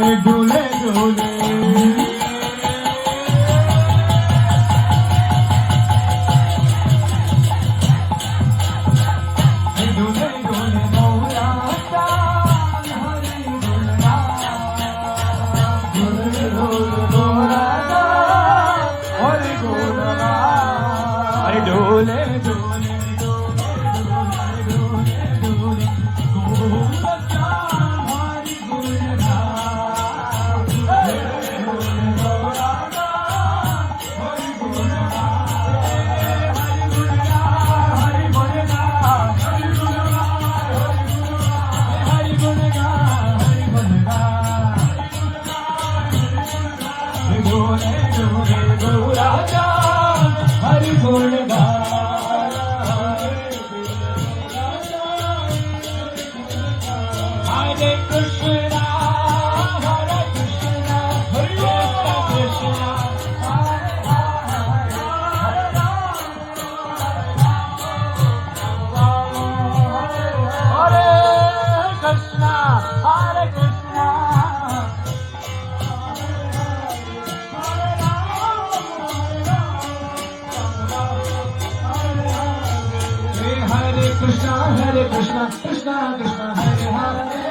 झूले झूले डोले डोले राजा हरि गुण गा Hare Krishna, Hare Krishna, Krishna Krishna, Hare Hare, Hare Krishna, Hare Krishna, Hare Krishna, Hare Krishna, Krishna Krishna, Hare Hare.